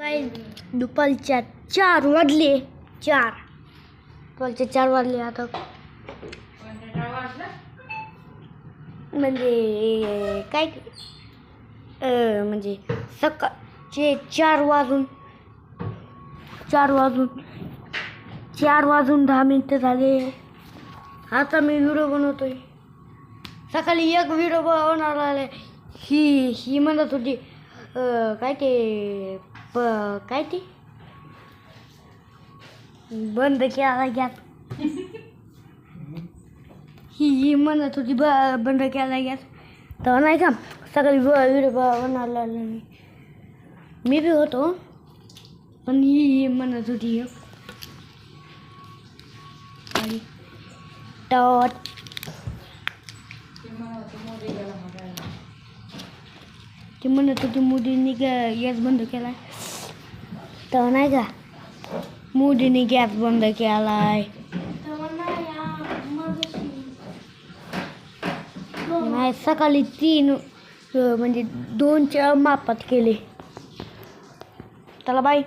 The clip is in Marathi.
काय दुपारच्या 4 वाजले. 4 दुपारचे 4 वाजले आता. म्हणजे काय म्हणजे सकाळचे 4 वाजून 10 मिनिटं झाले. आता मी व्हिडिओ बनवतोय. सकाळी एक व्हिडिओ बनवणार आले. ही म्हणत होती काय ते बंद केला गॅस. ही म्हणत होती बंद केला गॅस. तर नाही का सकाळी व्हिडिओ बनवला मी बी होतो. पण ही म्हणत होती टॉट ती म्हणत होती मोदींनी गॅस बंद केलाय. तर नाही का मोदींनी गॅस बंद केलाय. नाही सकाळी 3 म्हणजे 2च्या मापात केले. चला बाय.